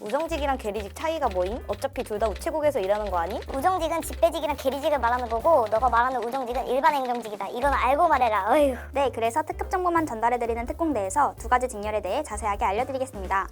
우정직이랑 계리직 차이가 뭐임? 어차피 둘 다 우체국에서 일하는 거 아니? 우정직은 집배직이랑 계리직을 말하는 거고 너가 말하는 우정직은 일반 행정직이다. 이건 알고 말해라. 어휴. 네, 그래서 특급 정보만 전달해드리는 특공대에서 두 가지 직렬에 대해 자세하게 알려드리겠습니다.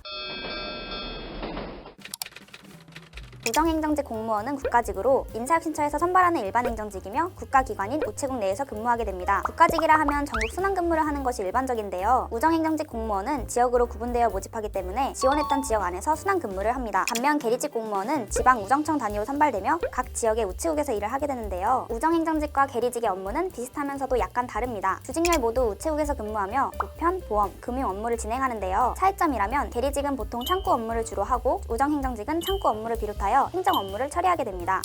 우정행정직 공무원은 국가직으로 인사혁신처에서 선발하는 일반 행정직이며 국가기관인 우체국 내에서 근무하게 됩니다. 국가직이라 하면 전국 순환 근무를 하는 것이 일반적인데요. 우정행정직 공무원은 지역으로 구분되어 모집하기 때문에 지원했던 지역 안에서 순환 근무를 합니다. 반면 계리직 공무원은 지방 우정청 단위로 선발되며 각 지역의 우체국에서 일을 하게 되는데요. 우정행정직과 계리직의 업무는 비슷하면서도 약간 다릅니다. 두 직렬 모두 우체국에서 근무하며 우편, 보험, 금융 업무를 진행하는데요. 차이점이라면 계리직은 보통 창구 업무를 주로 하고 우정행정직은 창구 업무를 비롯하여 행정 업무를 처리하게 됩니다.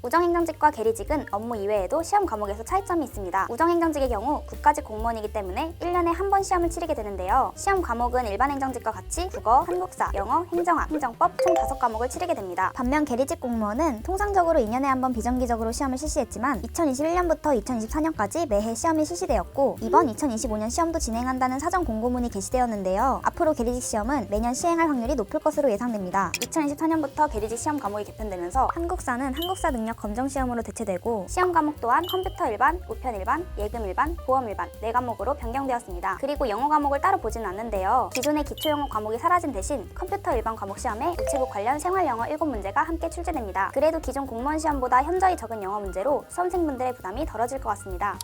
우정행정직과 계리직은 업무 이외에도 시험 과목에서 차이점이 있습니다. 우정행정직의 경우 국가직 공무원이기 때문에 1년에 한 번 시험을 치르게 되는데요. 시험 과목은 일반 행정직과 같이 국어, 한국사, 영어, 행정학, 행정법 총 5과목을 치르게 됩니다. 반면 계리직 공무원은 통상적으로 2년에 한 번 비정기적으로 시험을 실시했지만 2021년부터 2024년까지 매해 시험이 실시되었고 이번 2025년 시험도 진행한다는 사전 공고문이 게시되었는데요. 앞으로 계리직 시험은 매년 시행할 확률이 높을 것으로 예상됩니다. 2024년부터 계리직 시험 과목이 개편되면서 한국사는 한국사 능력 검정 시험으로 대체되고 시험 과목 또한 컴퓨터 일반, 우편 일반, 예금 일반, 보험 일반 4과목으로 변경되었습니다. 그리고 영어 과목을 따로 보지는 않는데요. 기존의 기초 영어 과목이 사라진 대신 컴퓨터 일반 과목 시험에 우체국 관련 생활 영어 7문제가 함께 출제됩니다. 그래도 기존 공무원 시험보다 현저히 적은 영어 문제로 수험생분들의 부담이 덜어질 것 같습니다.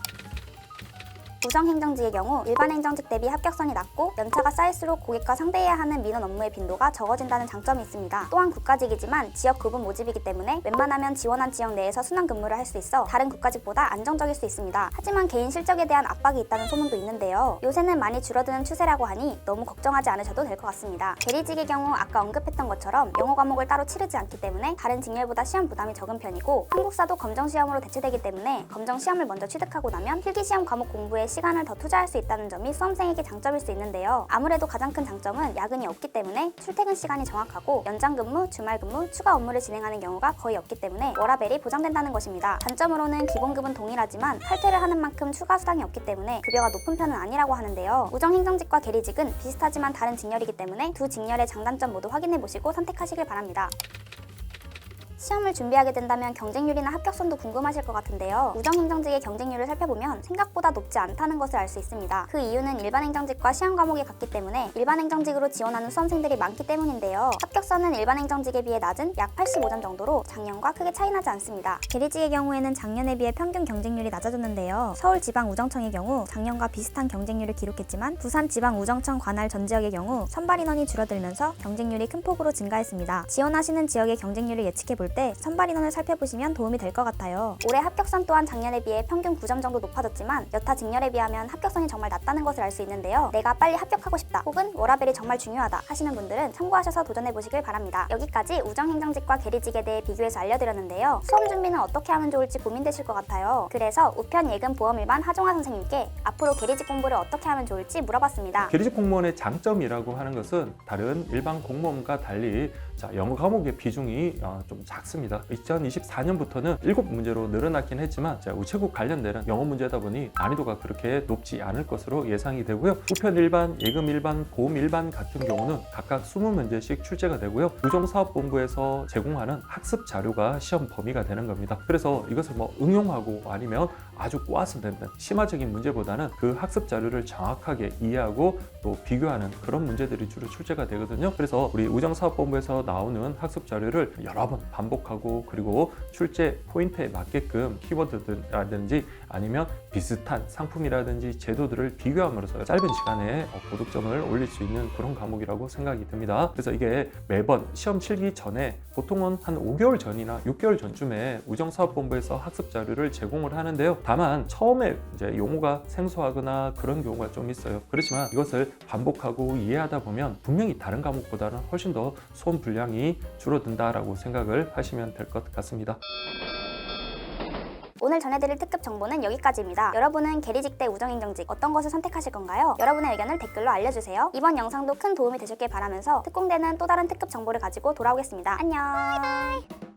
우정행정직의 경우 일반 행정직 대비 합격선이 낮고 연차가 쌓일수록 고객과 상대해야 하는 민원 업무의 빈도가 적어진다는 장점이 있습니다. 또한 국가직이지만 지역 구분 모집이기 때문에 웬만하면 지원한 지역 내에서 순환 근무를 할 수 있어 다른 국가직보다 안정적일 수 있습니다. 하지만 개인 실적에 대한 압박이 있다는 소문도 있는데요. 요새는 많이 줄어드는 추세라고 하니 너무 걱정하지 않으셔도 될 것 같습니다. 계리직의 경우 아까 언급했던 것처럼 영어 과목을 따로 치르지 않기 때문에 다른 직렬보다 시험 부담이 적은 편이고 한국사도 검정시험으로 대체되기 때문에 검정시험을 먼저 취득하고 나면 필기시험 과목 공부에 시간을 더 투자할 수 있다는 점이 수험생에게 장점일 수 있는데요. 아무래도 가장 큰 장점은 야근이 없기 때문에 출퇴근 시간이 정확하고 연장 근무, 주말 근무, 추가 업무를 진행하는 경우가 거의 없기 때문에 워라밸이 보장된다는 것입니다. 단점으로는 기본급은 동일하지만 칼퇴를 하는 만큼 추가 수당이 없기 때문에 급여가 높은 편은 아니라고 하는데요. 우정행정직과 계리직은 비슷하지만 다른 직렬이기 때문에 두 직렬의 장단점 모두 확인해보시고 선택하시길 바랍니다. 시험을 준비하게 된다면 경쟁률이나 합격선도 궁금하실 것 같은데요. 우정행정직의 경쟁률을 살펴보면 생각보다 높지 않다는 것을 알 수 있습니다. 그 이유는 일반 행정직과 시험 과목이 같기 때문에 일반 행정직으로 지원하는 수험생들이 많기 때문인데요. 합격선은 일반 행정직에 비해 낮은 약 85점 정도로 작년과 크게 차이나지 않습니다. 계리직의 경우에는 작년에 비해 평균 경쟁률이 낮아졌는데요. 서울지방우정청의 경우 작년과 비슷한 경쟁률을 기록했지만 부산지방우정청 관할 전 지역의 경우 선발 인원이 줄어들면서 경쟁률이 큰 폭으로 증가했습니다. 지원하시는 지역의 경쟁률을 예측해볼 때 선발 인원을 살펴보시면 도움이 될 것 같아요. 올해 합격선 또한 작년에 비해 평균 9점 정도 높아졌지만 여타 직렬에 비하면 합격선이 정말 낮다는 것을 알 수 있는데요. 내가 빨리 합격하고 싶다 혹은 워라밸이 정말 중요하다 하시는 분들은 참고하셔서 도전해보시길 바랍니다. 여기까지 우정행정직과 계리직에 대해 비교해서 알려드렸는데요. 수험 준비는 어떻게 하면 좋을지 고민되실 것 같아요. 그래서 우편, 예금, 보험 일반 하종화 선생님께 앞으로 계리직 공부를 어떻게 하면 좋을지 물어봤습니다. 계리직 공무원의 장점이라고 하는 것은 다른 일반 공무원과 달리 영어 과목의 비중이 좀 작습니다. 2024년부터는 7문제로 늘어났긴 했지만 우체국 관련된 영어 문제다 보니 난이도가 그렇게 높지 않을 것으로 예상이 되고요. 우편 일반, 예금 일반, 보험 일반 같은 경우는 각각 20문제씩 출제가 되고요. 우정사업본부에서 제공하는 학습 자료가 시험 범위가 되는 겁니다. 그래서 이것을 응용하고 아니면 아주 꼬아서 내는 심화적인 문제보다는 그 학습 자료를 정확하게 이해하고 또 비교하는 그런 문제들이 주로 출제가 되거든요. 그래서 우리 우정사업본부에서 나오는 학습 자료를 여러 번 반복하고 그리고 출제 포인트에 맞게끔 키워드라든지 아니면 비슷한 상품이라든지 제도들을 비교함으로써 짧은 시간에 고득점을 올릴 수 있는 그런 과목이라고 생각이 듭니다. 그래서 이게 매번 시험 치기 전에 보통은 한 5개월 전이나 6개월 전쯤에 우정사업본부에서 학습 자료를 제공을 하는데요. 다만 처음에 이제 용어가 생소하거나 그런 경우가 좀 있어요. 그렇지만 이것을 반복하고 이해하다 보면 분명히 다른 과목보다는 훨씬 더 수험 분량이 줄어든다라고 생각을 하시면 될 것 같습니다. 오늘 전해드릴 특급 정보는 여기까지입니다. 여러분은 계리직 대 우정행정직 어떤 것을 선택하실 건가요? 여러분의 의견을 댓글로 알려주세요. 이번 영상도 큰 도움이 되셨길 바라면서 특공대는 또 다른 특급 정보를 가지고 돌아오겠습니다. 안녕.